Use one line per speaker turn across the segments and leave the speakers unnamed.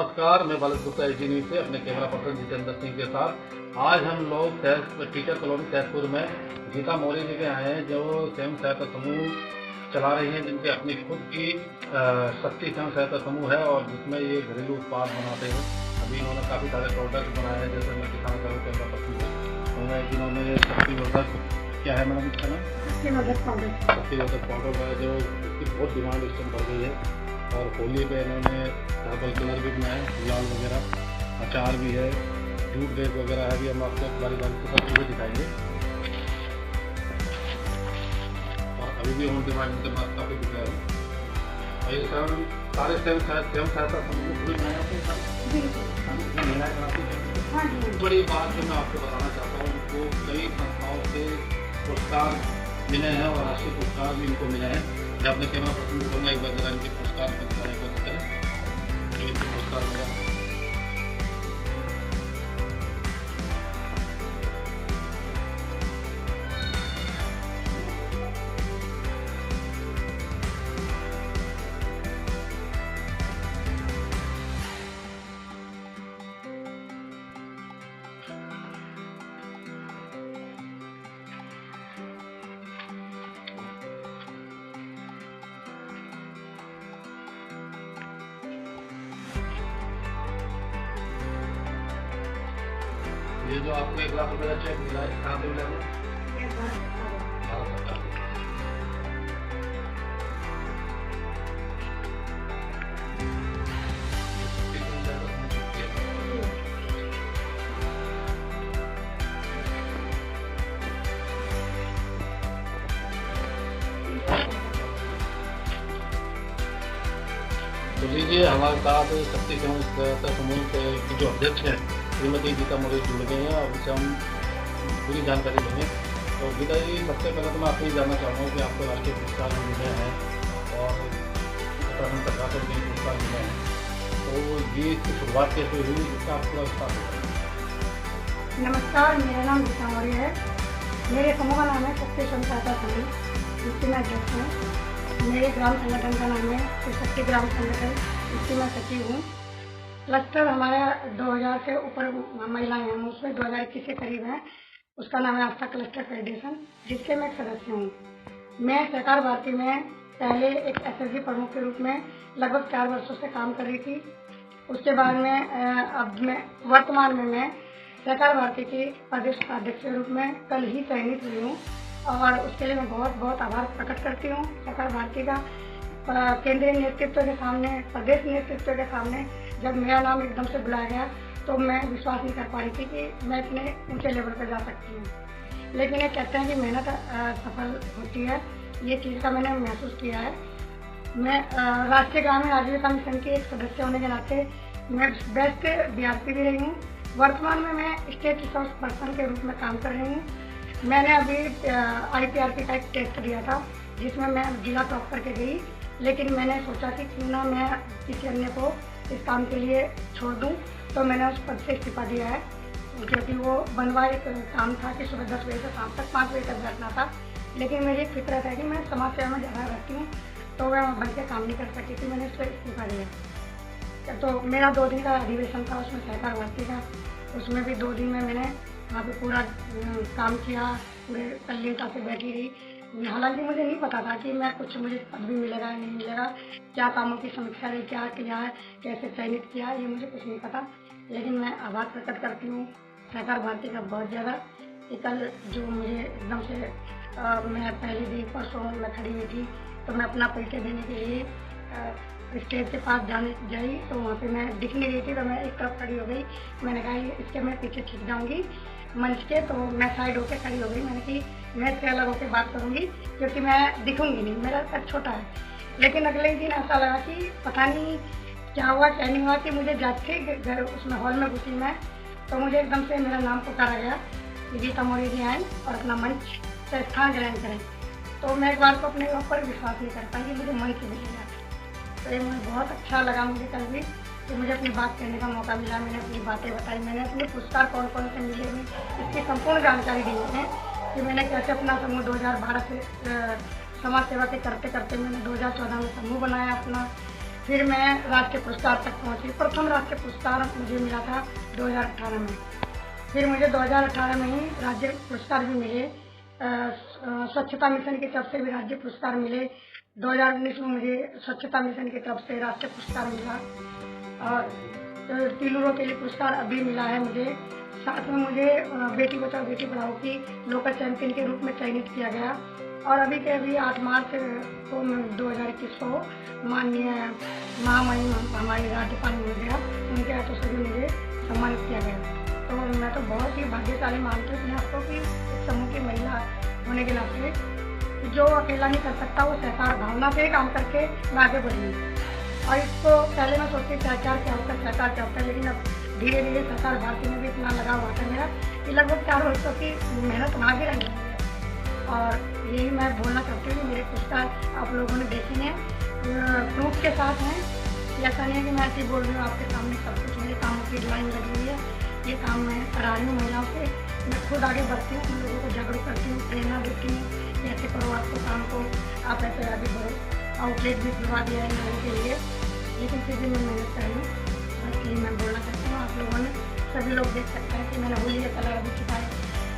नमस्कार, मैं बालक गुप्ता एसडी न्यूज से अपने कैमरा पर्सन जितेंद्र सिंह के साथ आज हम लोग टीचर कॉलोनी तहसपुर में गीता मौर्य जी के आए हैं, जो स्वयं सहायता समूह चला रही हैं, जिनके अपनी खुद की शक्ति स्वयं सहायता समूह है और जिसमें ये घरेलू उत्पाद बनाते हैं। अभी इन्होंने काफ़ी सारे प्रोडक्ट बनाए हैं, जैसे मैं किसान करूँ कैमरा पर्सन से उन्हें जिन्होंने शक्तिवर्धक क्या है मैडम इसका नाम शक्तिवर्धक पाउडर है, जो इसकी बहुत डिमांड इस टाइम बढ़ गई है। और होली पे इन्होंने हर्बल कलर भी बनाए, गुलाल वगैरह, अचार भी है, जूट बेग वगैरह है। भी हम आपको बारी बारी से सब चीज़ें दिखाएंगे। और अभी भी हम डिमांड उनके पास काफ़ी दिख रहा है। और ये सर सारे स्वयं सहायता समूह बड़ी बात जो मैं आपको बताना चाहता हूँ, उनको कई संस्थाओं से पुरस्कार मिले हैं और राष्ट्रीय पुरस्कार भी इनको मिले हैं। मैं अपने कैमरा पर्सन को कहूँगा एक बार जरा इनके पुरस्कार को करें, जो इनके पुरस्कार मिला। ये जो आपको 1 लाख रुपए का चेक मिला है, कहाँ पे मिला है? तो लीजिए, हमारे साथ शक्ति सहायता समूह के जो अध्यक्ष हैं श्रीमती गीता मौर्य जुड़ गए हैं और उनसे हम पूरी जानकारी लेंगे। तो गीता जी, सबसे पहले तो मैं आपसे जानना चाहूँगा कि आपको राष्ट्रीय पुरस्कार मिले हैं और उत्तराखंड सरकार से भी पुरस्कार मिले हैं, तो ये इसकी शुरुआत कैसे हुई, इसका आपको विस्तार बताएं।
नमस्कार, मेरा नाम गीता मौर्य है। मेरे समूह का नाम है शक्ति सहायता समूह, जिसकी मैं अध्यक्ष हूँ। मेरे ग्राम संगठन का नाम है शक्ति ग्राम संगठन, जिसकी मैं सचिव हूँ। क्लस्टर हमारा 2000 से ऊपर महिलाएं हैं, उसमें 2021 के करीब हैं। उसका नाम है आस्था क्लस्टर फेडरेशन, जिसके मैं एक सदस्य हूँ। मैं सहकार भारती में पहले एक एसएसजी प्रमुख के रूप में लगभग 4 वर्षों से काम कर रही थी। उसके बाद में अब मैं वर्तमान में मैं सहकार भारती की प्रदेश अध्यक्ष के रूप में कल ही चयनित हुई हूँ और उसके लिए मैं बहुत बहुत आभार प्रकट करती हूँ सहकार भारती का। केंद्रीय नेतृत्व के सामने, प्रदेश नेतृत्व के सामने जब मेरा नाम एकदम से बुलाया गया तो मैं विश्वास नहीं कर पा रही थी कि मैं इतने ऊंचे लेवल पर जा सकती हूँ। लेकिन ये कहते हैं कि मेहनत सफल होती है, ये चीज़ का मैंने महसूस किया है। मैं राष्ट्रीय ग्रामीण आजीविका मिशन की एक सदस्य होने के नाते मैं बेस्ट बीआरपी भी रही हूँ। वर्तमान में मैं स्टेट रिसोर्स पर्सन के रूप में काम कर रही हूँ। मैंने अभी IPRP का एक टेस्ट दिया था, जिसमें मैं जिला टॉप करके गई, लेकिन मैंने सोचा कि क्यों ना मैं किसी अन्य को इस काम के लिए छोड़ दूं, तो मैंने उस पद से इस्तीफा दिया है, क्योंकि वो बनवा एक काम था कि सुबह 10 बजे से शाम तक 5 बजे तक बैठना था। लेकिन मेरी एक फितरत है कि मैं समाज सेवा में ज़्यादा रहती हूँ, तो मैं बन के काम नहीं कर सकी थी, मैंने इस पर इस्तीफा दिया। तो मेरा 2 दिन का अधिवेशन था उसमें सहकार भारती का, उसमें भी 2 दिन में मैंने वहाँ पे पूरा काम किया, पूरे तल्लीनता से बैठी रही। हालांकि मुझे नहीं पता था कि मैं मुझे पद भी मिलेगा या नहीं मिलेगा, क्या कामों की समीक्षा रही, क्या किया है, कैसे चयनित किया है, ये मुझे कुछ नहीं पता। लेकिन मैं आभार प्रकट करती हूँ सहकार भारती का बहुत ज़्यादा। कल जो मुझे एकदम से मैं पहले दिन परसों में खड़ी हुई थी, तो मैं अपना परिचय देने के लिए स्टेज के पास जाई, तो वहाँ पे मैं दिख नहीं रही थी, तो मैं एक तरफ खड़ी हो गई। मैंने कहा इसके मैं पीछे छिप जाऊँगी मंच के, तो मैं साइड होकर खड़ी हो गई। मैंने कि मैं इससे अलग होकर बात करूँगी, क्योंकि मैं दिखूँगी नहीं, मेरा कद छोटा है। लेकिन अगले दिन ऐसा लगा कि पता नहीं क्या हुआ क्या नहीं हुआ कि मुझे जाके घर उसमें हॉल में घुसी मैं, तो मुझे एकदम से मेरा नाम पुकारा गया कि गीता मौर्य जी आए और अपना मंच से स्थान ग्रहण करें। तो मैं एक बार को अपने ऊपर विश्वास नहीं कर पाई कि मुझे मंच मिलेगा। तो ये मुझे बहुत अच्छा लगा मुझे कल भी कि मुझे अपनी बात कहने का मौका मिला। मैंने अपनी बातें बताई, मैंने अपने पुरस्कार कौन कौन से मिले हुए इसकी संपूर्ण जानकारी दी है कि मैंने कैसे अपना समूह 2012 से समाज सेवा के करते करते मैंने 2014 में समूह बनाया अपना। फिर मैं राष्ट्रीय पुरस्कार तक पहुंची। प्रथम राष्ट्रीय पुरस्कार मुझे मिला था 2018 में। फिर मुझे 2018 में ही राज्य पुरस्कार भी मिले। स्वच्छता मिशन की तरफ से भी राज्य पुरस्कार मिले। 2019 में मुझे स्वच्छता मिशन की तरफ से राष्ट्रीय पुरस्कार मिला और तिलुरो के लिए पुरस्कार अभी मिला है मुझे। साथ में मुझे बेटी बचाओ बेटी पढ़ाओ की लोकल चैंपियन के रूप में चयनित किया गया और अभी 8 मार्च को 2021 को माननीय महामहिम हमारी राज्यपाल महोदया उनके हाथों से भी मुझे सम्मानित किया गया। तो मैं तो बहुत ही भाग्यशाली मानती हूँ अपने आपको कि एक समूह की महिला होने के नाते जो अकेला नहीं कर सकता वो सहकार भावना से काम करके मैं आगे बढ़ी। और इसको पहले मैं सोचती सहकार क्या होता है, लेकिन अब धीरे धीरे सहकार भारती में भी इतना लगाव होता है मेरा कि लगभग 4 वर्षों की मेहनत वहाँ भी रही है। और यही मैं बोलना चाहती हूँ कि मेरे पुरस्कार आप लोगों ने देखे हैं, प्रूफ के साथ हैं। ऐसा नहीं है कि मैं ऐसे ही बोल रही हूँ आपके सामने, सब कुछ मेरे कामों की लाइन लगी हुई है। ये काम मैं करा रही हूँ महिलाओं से। मैं खुद आगे बढ़ती हूँ, उन लोगों को जागरूक करती हूँ, प्रेरणा देती हूँ, ऐसे करो आपको काम को, आप ऐसे आगे बढ़ो। आउटलेट भी खुलवा दिया है इन लोगों के लिए, लेकिन फिर भी मैं मेहनत कर रही हूँ। बस यही मैं बोलना चाहती हूँ। आप लोगों ने सभी लोग देख सकते हैं कि मैंने होली का कलर अभी छिपाया,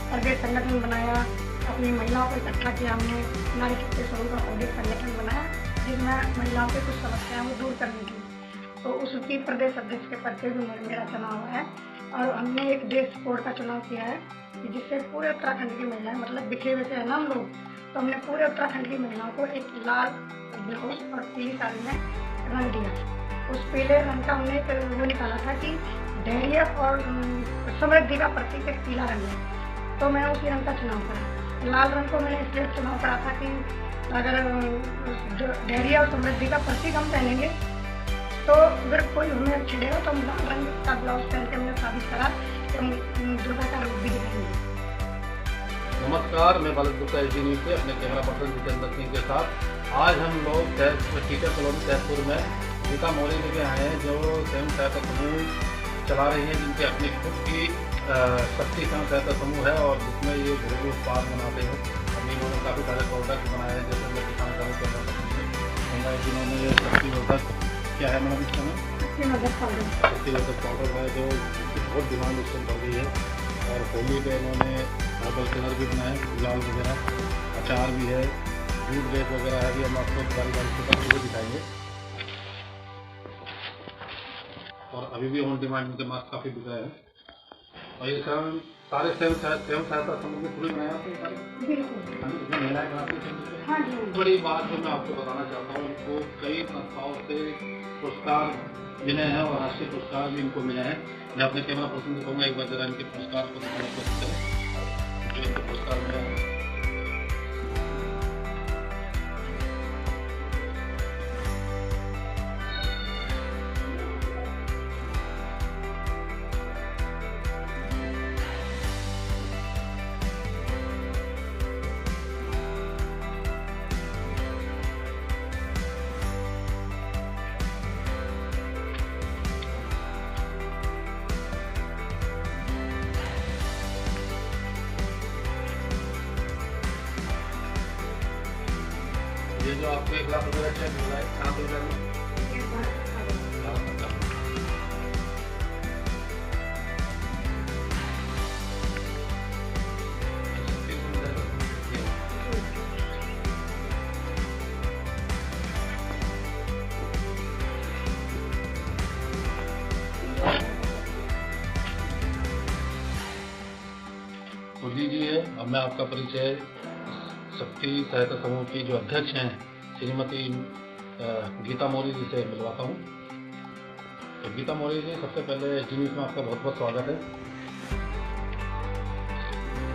प्रदेश संगठन बनाया, अपनी महिलाओं को इकट्ठा किया हमने, नारी शक्ति समूह का प्रदेश संगठन बनाया जिसमें महिलाओं के कुछ समस्याएं वो दूर करने की। तो उसकी प्रदेश अध्यक्ष के पद पे भी मेरा चुनाव हुआ है और हमने एक देश कोड का चुनाव किया है कि जिससे पूरे उत्तराखंड की महिलाएं, मतलब बिखरे हुए थे ना हम लोग, तो हमने पूरे उत्तराखंड की महिलाओं को एक लाल ब्लाउज और पीली साड़ी में रंग दिया। उस पीले रंग का हमने एक वो निकाला था कि धैर्य और समृद्धि का प्रतीक एक पीला रंग है, तो मैंने उसी रंग का चुनाव करा। लाल रंग को मैंने इसलिए चुनाव करा था कि अगर धैर्य और समृद्धि का प्रतीक हम पहनेंगे तो अगर कोई हमें छेड़ेगा तो हम लाल रंग का ब्लाउज पहन के हमने साबित करा कि हम दुर्गा का रूप भी दिखाएंगे।
नमस्कार, मैं बालक गुप्ता एसडी न्यूज़ से अपने कैमरा पर्सन जितेंद्र सिंह के साथ आज हम लोग टीचर कॉलोनी तहसील में गीता मौर्य जी के आए हैं जो स्वयं सहायता समूह चला रही हैं, जिनकी अपनी खुद की शक्ति स्वयं सहायता समूह है और जिसमें ये घरेलू उत्पाद बनाते हैं। अभी इन्होंने काफ़ी सारे प्रोडक्ट बनाए हैं, जैसे मैं दिखाना चाहूँ जिन्होंने ये शक्तिवर्धक क्या है मैडम इसका नाम शक्तिवर्धक पाउडर है जो बहुत डिमांड उससे बढ़ गई है। और होली पे इन्होंने हर्बल कलर भी बनाए, गुलाल वगैरह, अचार भी है, दूध रेत वगैरह है, भी हम आपको बारी से दिखाएंगे। और अभी भी ऑन डिमांड इनके मास्क काफ़ी बिक रहे हैं। और ये सारे स्वयं सहायता समूह के पूरे बनाए आपको सारे महिलाएं बनाती हैं। बड़ी बात जो मैं आपको बताना चाहता हूँ, उनको कई संस्थाओं से पुरस्कार मिले हैं और राष्ट्रीय पुरस्कार भी इनको मिले हैं। मैं अपने कैमरा पर्सन को कहूँगा एक बार जरा इनके पुरस्कार को दिखाने की कोशिश करें जो इनको पुरस्कार मिले हैं। ये जो आपको 1 लाख रुपये का चेक मिला है, कहाँ पे मिला है? तो लीजिए, अब मैं आपका परिचय शक्ति सहायता समूह की जो अध्यक्ष हैं श्रीमती गीता मौर्य जी से मिलवाता हूँ। तो गीता मौर्य जी, सबसे पहले एसडी न्यूज़ में आपका बहुत बहुत स्वागत है।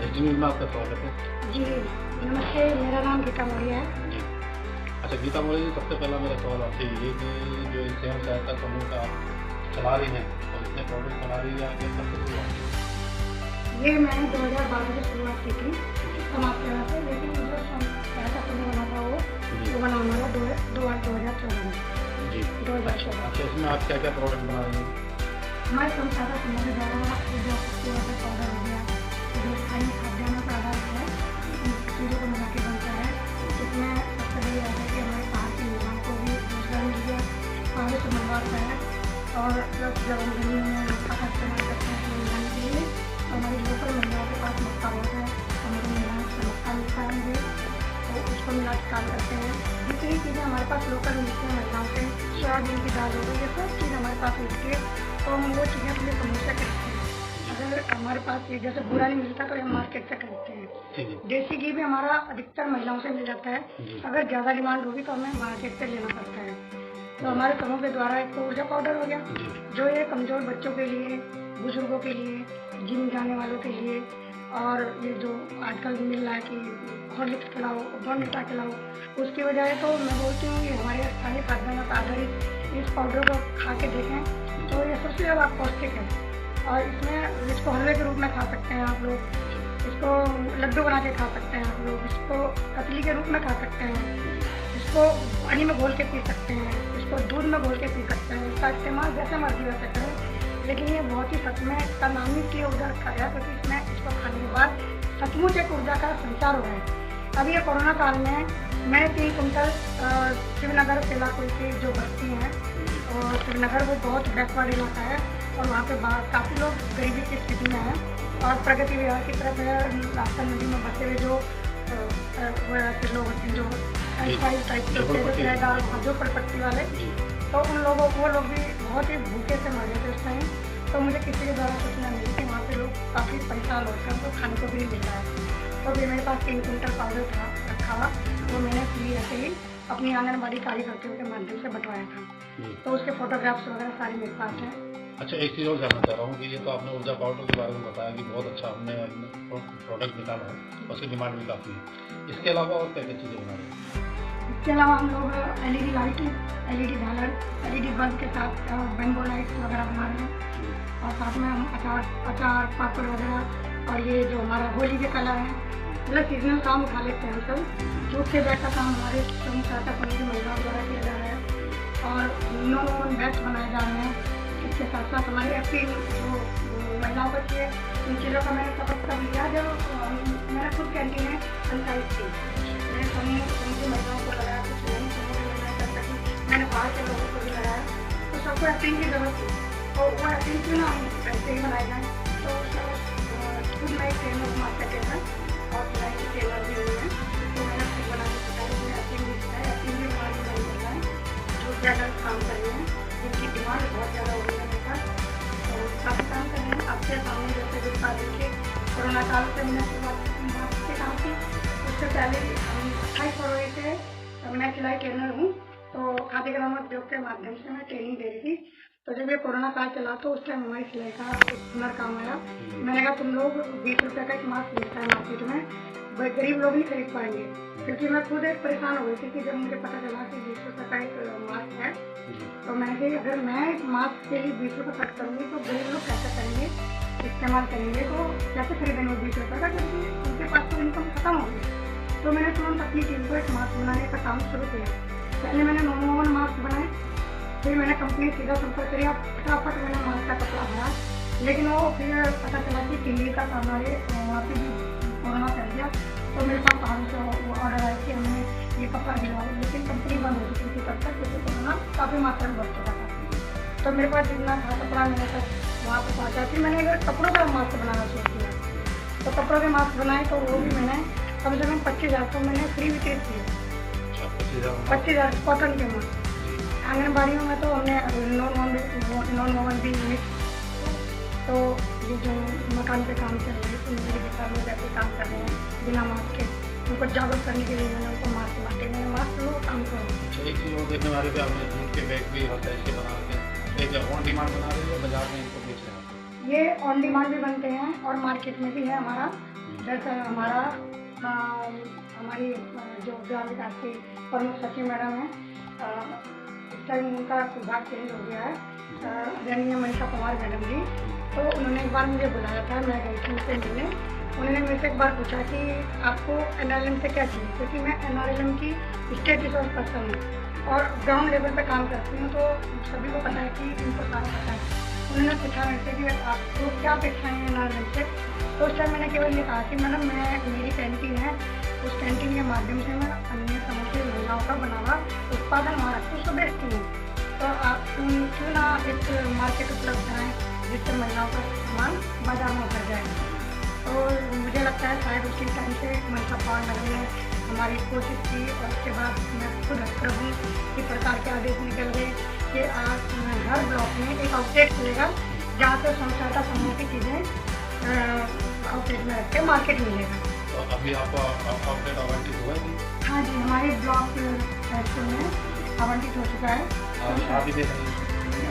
एसडी न्यूज़ में आपका स्वागत है
जी। नमस्ते, मेरा नाम गीता मौर्य है
जी। अच्छा गीता मौर्य जी, सबसे पहला मेरा सवाल आपसे ये कि जो स्वयं सहायता समूह का चला रही हैं और इतने प्रोडक्ट बना रही है, आगे सबसे शुरुआत
ये मैंने 2012 से शुरुआत की थी समाप्त करना से, लेकिन जो सहायता समूह बना था वो बना हमारा 2014 में
जी
2014।
अच्छा, इसमें आप क्या क्या प्रोडक्ट बना रहे हैं?
हमारे सहायता समूह के द्वारा जो शक्तिवर्धक पाउडर हो गया, जो स्थानीय खाद्यान्नों का आधार है, इन चीज़ों को मिला के बनता है। इसमें सबसे बड़ी बात है कि हमारे बाहर की महिलाओं को भी रोजगार मिल गया और होता है। और जब हम गर्मी में मक्का का इस्तेमाल करते हैं तो मिलाने के लिए, तो हमारी लोकल महिलाओं के पास मक्का होता है, हमारी महिलाओं से मक्का मिलता है मुझे, तो उसको मिला के काम करते हैं। जितनी चीज़ें हमारे पास लोकल मिलती हैं महिलाओं से, सोयाबीन की दाल हो गई, ये सब चीज़ हमारे पास मिलती है, तो हम वो चीज़ें अपने समूह से खरीदते हैं। अगर हमारे पास ये जैसे बुरा नहीं मिलता तो हम मार्केट से खरीदते हैं। देसी घी भी हमारा अधिकतर महिलाओं से मिल जाता है, अगर ज़्यादा डिमांड होगी तो हमें मार्केट से लेना पड़ता है। तो हमारे समूह के द्वारा एक तो ऊर्जा पाउडर हो गया, जो ये कमज़ोर बच्चों के लिए, बुजुर्गों के लिए, जिम जाने वालों के लिए, और ये जो आजकल मिल रहा है कि हॉर्लिक्स खिलाओ, बॉर्नविटा खिलाओ, उसकी वजह है। तो मैं बोलती हूँ कि हमारे स्थानीय खाद्यान्नों पर आधारित इस पाउडर को खा के देखें, तो ये सबसे ज़्यादा पौष्टिक है। और इसमें इसको हलवे के रूप में खा सकते हैं आप लोग, इसको लड्डू बना के खा सकते हैं आप लोग, इसको कतली के रूप में खा सकते हैं, इसको पानी में घोल के पी सकते हैं, इसको दूध में घोल के पी सकते हैं। इसका इस्तेमाल जैसे मर्जी वैसे करें, लेकिन ये बहुत ही सच में इसका नाम ही इसलिए ऊर्जा रखा गया क्योंकि इसमें इसको खाने के बाद सचमुच एक ऊर्जा का संचार हो रहा है। अभी ये कोरोना काल में मैंने 3 कुंटल शिवनगर सेलापुर की जो बस्ती हैं, और शिवनगर वो बहुत बैकवर्ड इलाका है और वहाँ पे काफ़ी लोग गरीबी की स्थिति में हैं, और प्रगति विहार की तरफ है, रास्ता नदी में बसे हुए जो ऐसे लोग होते हैं जो टाइप के होते हैं, किराएदार झोपड़पट्टी वाले, तो उन लोगों वो लोग भी बहुत ही भूखे से मर रहे थे उस टाइम। तो मुझे किसी के द्वारा सूचना मिली कि वहाँ पे लोग काफ़ी परेशान होते हैं, उनको खाने को भी नहीं मिल रहा है। तो अभी मेरे पास 3 कुंटल पाउडर था रखा हुआ, वो मैंने फ्री ऐसे ही अपनी आंगनबाड़ी कार्यकर्ताओं के माध्यम से बंटवाया था, तो उसके फोटोग्राफ्स वगैरह सारे मेरे पास हैं।
अच्छा, एक चीज़ और जानना चाह रहा हूँ कि ये तो आपने ऊर्जा पाउडर के बारे में बताया कि बहुत अच्छा हमने प्रोडक्ट निकाला है, उसकी डिमांड भी काफ़ी है। इसके अलावा और क्या क्या चीज़ें बना रहे हैं?
इसके अलावा हम लोग LED लाइट, LED झालर, LED बल्ब के साथ बेम्बो लाइट वगैरह बना रहे हैं, और साथ में हम अचार पापड़ वगैरह, और ये जो हमारा होली के कलर है, मतलब सीजनल काम उठा लेते हैं हम सब। जूट के बैग का काम हमारे स्वयं सहायता समूह की महिलाओं द्वारा किया जा रहा है, और नॉन बैग्स बनाए जा रहे हैं। इसके साथ साथ हमारी ऐसी जो महिलाओं को चाहिए, इन चीज़ों का मैंने सबक कर लिया। जो मेरा खुद कैंटीन है पंचायत की, मैंने समूह की महिलाओं को लगाया, कुछ नहीं समूह की महिलाएं कर सकी, मैंने बाहर के लोगों को भी लगाया, तो सबको ऐपिंग की जरूरत थी, तो वो ऐपिंग क्यों ना हम ऐसे ही बनाए जाएँ। तो खुद मैं एक ट्रेनर मास्टर ट्रेनर और सिलाई की ट्रेनर भी हुई है, तो मैंने खुद बनाने सिखाया, मैंने ऐपिंग भी सिखाया, ऐपिंग भी बनाने नहीं बताएँ, जो ज़्यादा काम कर रहे हैं, जिनकी डिमांड बहुत ज़्यादा हो रही है मेरे पास, तो काफ़ी काम कर रहे हैं। आपके सामने जैसे जिसका देखिए कोरोना काल से मैंने शुरुआत से काम की, उससे पहले हम 28 फरवरी से मैं सिलाई ट्रेनर हूँ, तो खाद्य ग्रामोद्योग के माध्यम से मैं ट्रेनिंग दे रही थी। तो जब ये कोरोना काल चला तो उस टाइम हमारी सिलाई का हुनर काम आया। मैंने कहा तुम लोग 20 रुपये का एक मास्क मिलता है मार्केट में, गरीब लोग नहीं खरीद पाएंगे, क्योंकि मैं खुद एक परेशान हो गई थी कि जब मुझे पता चला कि 20 रुपये का एक मास्क है, तो मैंने कहा अगर मैं एक मास्क के लिए 20 रुपये खर्च करूँगी तो गरीब लोग कैसे करेंगे, इस्तेमाल करेंगे, तो कैसे खरीदेंगे 20 रुपये का, क्योंकि उनके पास तो इनकम खत्म हो गई। तो मैंने तुरंत अपनी टीम को एक मास्क बनाने का काम शुरू किया। पहले मैंने नॉन मास्क बनाए, फिर मैंने कंपनी सीधा संपर्क किया, फटाफट मैंने मास्क का कपड़ा भरा, लेकिन वो फिर पता चला कि दिल्ली का हमारे वहाँ पर भी कोरोना फैल गया, तो मेरे पास बाहर से वो ऑर्डर आया कि हमें ये कपड़ा दिलाओ, लेकिन कंपनी बंद हो चुकी थी तब तक, क्योंकि कोरोना काफ़ी मात्रा में बढ़ चुका था। तो मेरे पास जितना था कपड़ा मैंने तक वहाँ पर पहुँचा, फिर मैंने अगर कपड़ों का मास्क बनाना शुरू किया, तो कपड़ों के मास्क बनाए, तो वो भी मैंने कम से कम 25,000 को मैंने फ्री वितरित किए। 25,000 कॉटन के मास्क। आंगनबाड़ियों में तो हमने नॉन वोवन भी मिक्स, तो ये जो मकान पे काम कर रहे हैं, मेरे विस्तार में वैसे काम कर रहे हैं बिना मास्क के, उनको जागरूक करने के लिए मैंने उनको मास्क बांटे, मैंने मास्क लो काम करो।
एक चीज़ और देखने वाले पे आपने जूट के बैग भी होता है, इसके बना के एक ऑन डिमांड बना रहे हैं, बाजार में इनको बेच रहे हैं।
ये ऑन डिमांड भी बनते हैं और मार्केट में भी है हमारा। जैसे हमारी जो ग्राम विकास की प्रमुख सचिव मैडम है, इस टाइम उनका विभाग चेंज हो गया है, आदरणीय मनीषा कुमार मैडम जी, तो उन्होंने एक बार मुझे बुलाया था, मैं गई थी उनसे मिलने। उन्होंने मेरे से एक बार पूछा कि आपको NRLM से क्या चाहिए, क्योंकि मैं NRLM की स्टेट रिसोर्स पर्सन हूँ और ग्राउंड लेवल पे काम करती हूँ, तो सभी को पता है कि इनको सारा पता है। उन्होंने पूछा मेरे से कि आपको क्या अपेक्षाएँ हैं NRLM से, तो उस टाइम मैंने केवल ये कहा कि मैडम मेरी कैंटीन है, उस कैंटीन के माध्यम से मैं अन्य समूह की महिलाओं का बना हुआ उत्पादन महाराष्ट्र को बेचती हूँ, तो आप क्यों ना एक मार्केट उपलब्ध कराएं जिससे महिलाओं का सामान बाजार में उतर जाए। और मुझे लगता है शायद उसी टाइम से मनसा पान नगर ने हमारी कोशिश की और उसके बाद मैं खुद हटकर हूँ कि प्रकार के आदेश निकल गए कि आज हर ब्लॉक में एक आउटलेट खुलेगा जहाँ से स्वयं सहायता समूह की चीज़ें आउटलेट में रख के मार्केट मिलेगा।
तो अभी आपका आउटलेट आवंटित हुआ है?
हाँ जी, हमारे ब्लॉक स्कूल में आवंटित हो चुका है।
आप भी देख रहे हैं?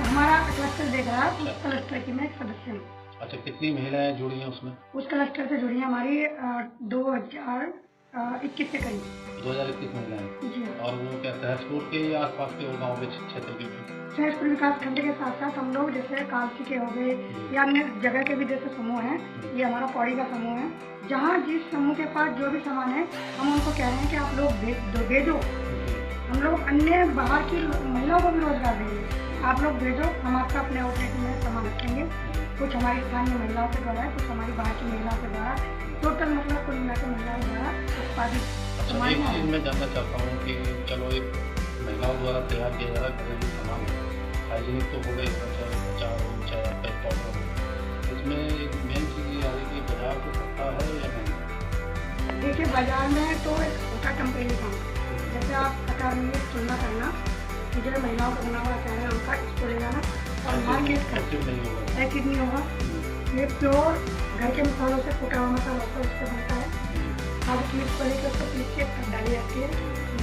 हमारा क्लस्टर देख रहा है, उस क्लस्टर की मैं एक सदस्य हूँ।
अच्छा, कितनी महिलाएं जुड़ी हैं उसमें?
उस क्लस्टर से जुड़ी हैं हमारी 2021 के करीब।
2021 महिलाएं
जी।
और वो क्या सहसपुर के या आसपास के गाँव के क्षेत्र के?
सहसपुर विकास खंड के साथ साथ हम लोग जैसे कालसी के हो गए या अन्य जगह के भी जैसे समूह हैं, ये हमारा पौड़ी का समूह है। जहाँ जिस समूह के पास जो भी सामान है हम उनको कह रहे हैं कि आप लोग भेजो, हम लोग अन्य बाहर की महिलाओं को भी रोजगार देंगे, आप लोग भेजो, हम आपका अपने आउटलेट में सामान रखेंगे। कुछ हमारी स्थानीय महिलाओं के द्वारा, कुछ हमारी बाहर की महिलाओं के द्वारा, टोटल मतलब कुल मिला के महिलाओं द्वारा उत्पादित।
अच्छा, एक चीज़ मैं जानना चाहता हूँ कि चलो एक महिलाओं द्वारा तैयार किया जा रहा घरेलू सामान है, हाइजीनिक तो हो गए, चाहे अचार हो चाहे आपका पाउडर हो, इसमें एक मेन चीज़ ये आ रही कि बाजार को सस्ता है या नहीं?
देखिए, बाजार में तो एक छोटा कंपेरिजन, जैसे आप अचार में तुलना करना कि जो महिलाओं का बना हुआ अचार है उनका इसको ले जाना और मार्केट का
ऐसे
नहीं होगा। ये प्योर घर के मसालों से कुटा हुआ मसाला होता है, उससे बनता है। अब उसमें इसको लेकर उसको पीस के डाली जाती है।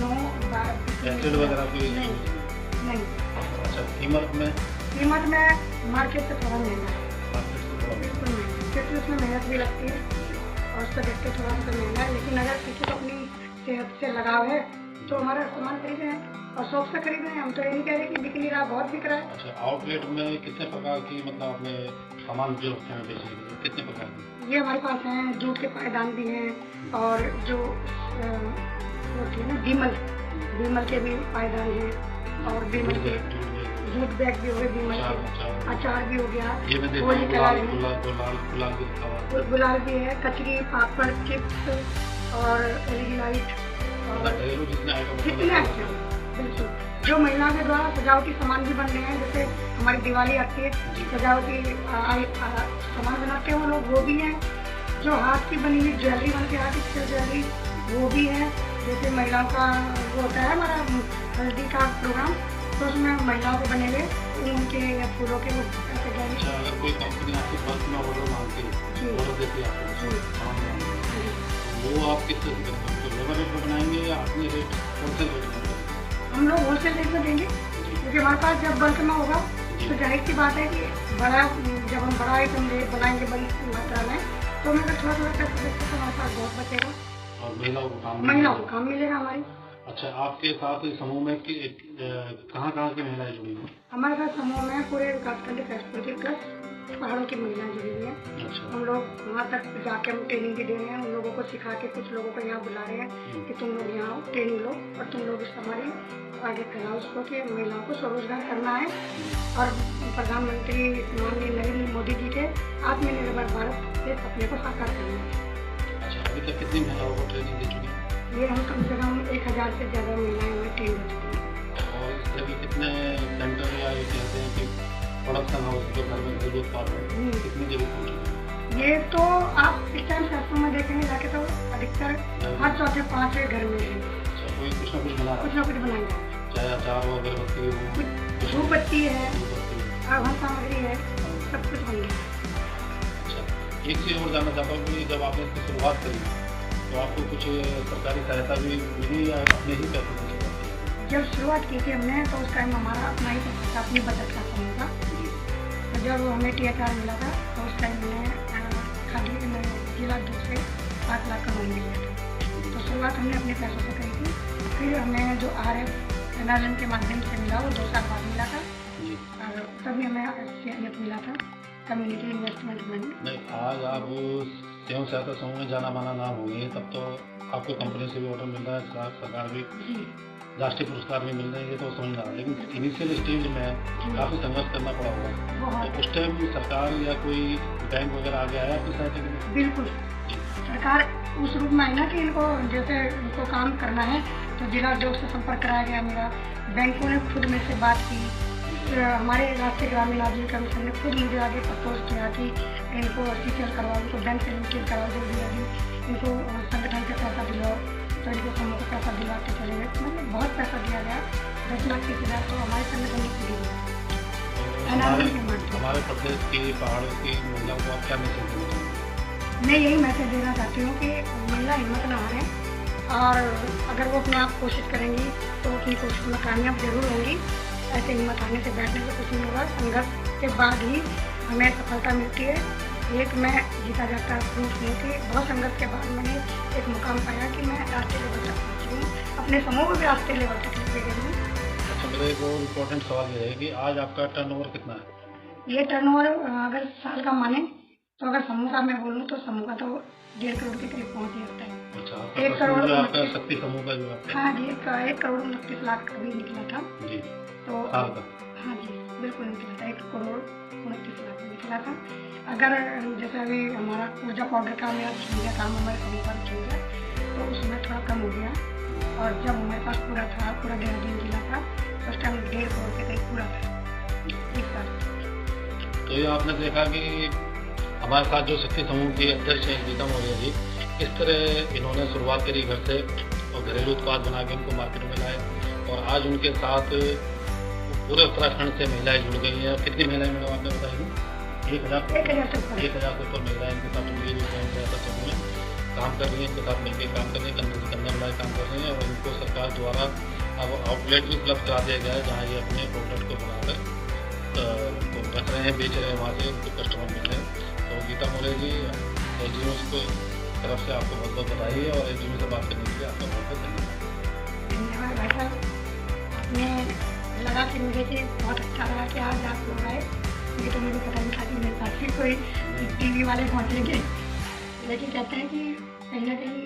9-12
एसिड वगैरह कोई
नहीं।
अच्छा, कीमत
में मार्केट से थोड़ा महंगा है, बिल्कुल महंगा, क्योंकि उसमें मेहनत भी लगती है और उसका देखते थोड़ा सा महंगा है। लेकिन अगर किसी को अपनी सेहत से लगाव है तो हमारा सामान खरीदे हैं और शौक से खरीदे हैं। हम तो ये नहीं कह रहे कि बिक नहीं रहा, बहुत बिक रहा है।
अच्छा, आउटलेट में कितने प्रकार की मतलब अपने सामान जो रखते हैं बेचने के लिए, कितने प्रकार की?
ये हमारे पास हैं, जूट के पायदान भी हैं और जो होती है ना बीमल के भी पायदान हैं और बीमल के जूट बैग भी हो गए, बीमल के अचार भी हो गया, होली कलर गुलाल भी है, कचरी, पापड़, चिप्स और एलईडी लाइट और जितने अच्छे बिल्कुल। जो महिलाओं के द्वारा सजावटी सामान भी बन रहे हैं, जैसे हमारी दिवाली आती है, सजावटी सामान बनाते हैं वो लोग, वो भी हैं। जो हाथ की बनी हुई ज्वेलरी बनती है, आर्टिफिशियल ज्वेलरी, वो भी है। जैसे महिलाओं का वो होता है हमारा हल्दी का प्रोग्राम, तो उसमें महिलाओं को बने हुए उनके या फूलों के वो ऐसे गहने।
अच्छा, अगर कोई कंपनी आपके पास में ऑर्डर मांगती है, ऑर्डर देती है वो आप किस तरह से करेंगे? तो लेबर रेट में बनाएंगे या अपने रेट होलसेल रेट में?
हम लोग होलसेल रेट में देंगे, क्योंकि हमारे पास जब बल्क में होगा तो जाहिर सी बात है कि जब हम बड़ा आइटम बनाएंगे बड़ी मात्रा में, तो हमें अगर थोड़ा पैसा देते तो हमारे पास बहुत बचेगा
और महिलाओं को काम
मिलेगा हमारी।
अच्छा, आपके साथ इस समूह में कहाँ की महिलाएं जुड़ी हैं?
हमारे साथ समूह में पूरे विकासखंड सहसपुर के प्लस पहाड़ों की महिलाएं जुड़ी हुई हैं।
अच्छा।
हम लोग वहाँ तक जाके हम ट्रेनिंग भी दे रहे हैं, उन लोगों को सिखा के कुछ लोगों को यहाँ बुला रहे हैं कि तुम लोग यहाँ आओ, ट्रेनिंग लो और तुम लोग इस हमारी आगे फैलाओ उसको कि महिलाओं को स्वरोजगार करना है और प्रधानमंत्री माननीय नरेंद्र मोदी जी के आत्मनिर्भर भारत के सपने को साकार करना है।
अच्छा, अभी तक कितनी महिलाओं को ट्रेनिंग दे चुकी हैं?
ये हम कम से कम 1000 से ज़्यादा महिलाएं हमें ट्रेन हो चुकी हैं।
और इस तरह के कितने सेंटर या ये कहते हैं कि प्रोडक्शन हाउस जो घर में घरेलू उत्पाद है, कितनी जगह पहुँचे?
ये तो आप इस टाइम सहसपुर में देखेंगे जाके तो अधिकतर हर चौथे 5 घर में है।
अच्छा, कोई कुछ ना कुछ बना रहा है?
कुछ ना कुछ बनाएंगे,
चाहे अचार हो, अगरबत्ती हो,
धूपबत्ती है, आभूषण सामग्री है, सब कुछ बन गया।
अच्छा, एक चीज़ और जानना चाहता हूँ कि जब आपने इसकी शुरुआत करी तो आपको कुछ सरकारी सहायता भी मिली या अपने ही पैसे से?
जब शुरुआत की थी हमने तो उस टाइम हमारा अपना ही पैसा था, अपनी बचत का समूह था। तो जब हमें THR मिला था तो उस टाइम मैंने खाली जिला 2 से 5 लाख का लोन लिया था। तो शुरुआत हमने अपने पैसों से करी थी। फिर हमें जो RF एनालन के माध्यम से मिला वो 2 साल बाद मिला था और तभी हमें CIF मिला था, कम्युनिटी इन्वेस्टमेंट मनी।
नहीं, आज आप स्वयं सहायता समूह में जाना माना नाम हो गए, तब तो आपको कंपनी से भी ऑर्डर मिल रहा है, सरकार भी राष्ट्रीय पुरस्कार भी मिल रहे हैं, ये तो समझ रहा है। लेकिन इनिशियल स्टेज में काफ़ी संघर्ष करना पड़ा होगा, तो उस टाइम सरकार या कोई बैंक वगैरह आगे आया आपकी सहायता के लिए?
बिल्कुल, सरकार उस रूप में आई ना कि इनको जैसे इनको काम करना है तो जिला उद्योग से संपर्क कराया गया मेरा, बैंकों ने खुद में से बात की हमारे राष्ट्रीय ग्रामीण आजीविका मिशन ने खुद मुझे आगे प्रपोज किया कि इनको सीसीएल करवाओ, इनको बैंक से लिंकेज करवा दो, इनको संगठन से पैसा दिलाओ, तो इनको समूह को पैसा दिलाते चलेंगे। मैंने बहुत पैसा दिया गया, 10 लाख 30 हज़ार तो हमारे संगठन ने पूरी दिया।
हमारे प्रदेश की पहाड़ों की महिलाओं को आप क्या मैसेज देना चाहते हैं?
मैं यही मैसेज देना चाहती हूँ कि महिला हिम्मत ना हारें, और अगर वो अपने आप कोशिश करेंगी तो अपनी कोशिश में कामयाब जरूर होंगी। ऐसे हिम्मत आने से बैठने से कुछ नहीं होगा, संघर्ष के बाद ही हमें सफलता मिलती है। एक मैं जीता जाता प्रूफ नहीं थी, बहुत संघर्ष के बाद मैंने एक मुकाम पाया कि मैं राष्ट्रीय लेवल तक पहुँची हूँ, अपने समूह को भी राष्ट्रीय लेवल तक लेके गई हूँ।
अच्छा, मेरा एक और इम्पोर्टेंट सवाल ये है कि आज आपका टर्नओवर कितना है?
ये टर्नओवर अगर साल का माने तो अगर समूह का मैं बोलूँ तो समूह का तो 1.5 करोड़ के करीब पहुँच ही जाता है।
अच्छा,
1 करोड़
आपका शक्ति समूह का जो आपका,
हाँ जी, 1 करोड़ 29 लाख अभी निकला था
जी,
तो
साल का,
हाँ जी बिल्कुल निकला था, 1 करोड़ 29 लाख में निकला था। अगर जैसे अभी हमारा ऊर्जा पाउडर का मेरा छूट गया काम, हमारे समूह पर छूट गया तो उसमें थोड़ा कम हो गया, और जब हमारे पास पूरा था, पूरा 1.5 जिला था, उस टाइम 1.5 करोड़ के करीब पूरा था एक साल।
तो ये आपने देखा कि हमारे साथ जो शक्ति समूह की अध्यक्ष हैं गीता मौर्य जी, किस तरह इन्होंने शुरुआत करी घर से और घरेलू उत्पाद बना के उनको मार्केट में लाए, और आज उनके साथ पूरे उत्तराखंड से महिलाएं जुड़ गई हैं। कितनी महिलाएं मैडम आपने बताई? 1,000 से ऊपर महिलाएं इनके साथ जुड़ी हुई समूह में काम कर रही हैं, इनके साथ मिलकर काम कर रही हैं, कंधे से कंधा मिलाकर काम कर रही हैं, और इनको सरकार द्वारा अब आउटलेट भी उपलब्ध करा दिया गया है जहाँ ये अपने प्रोडक्ट को बनाकर तो रख रहे हैं, बेच रहे हैं, वहाँ से उनको कस्टमर मिल रहे हैं। तो गीता मौर्य जी, एसडीएम को तरफ से आपको बहुत बहुत बधाई है, और एसडीएम से बात करने के लिए आपका बहुत बहुत
धन्यवाद भाई साहब। आपने लगा कि मुझे कि बहुत अच्छा लगा कि आज आप लोग आए, मुझे तो मुझे पता नहीं था कि मेरे पास भी कोई टीवी वाले पहुँचेंगे, लेकिन कहते हैं कि कहीं ना कहीं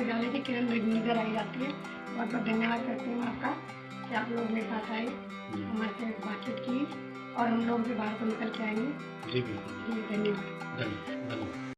उजाले की किरण नजर आई जाती है। बहुत बहुत धन्यवाद करती हूँ आपका कि आप लोग मेरे साथ आए, हमारे से बातचीत की, और हम लोग भी बाहर को निकल के आएंगे।
जी बिल्कुल,
धन्यवाद।
धन्यवाद।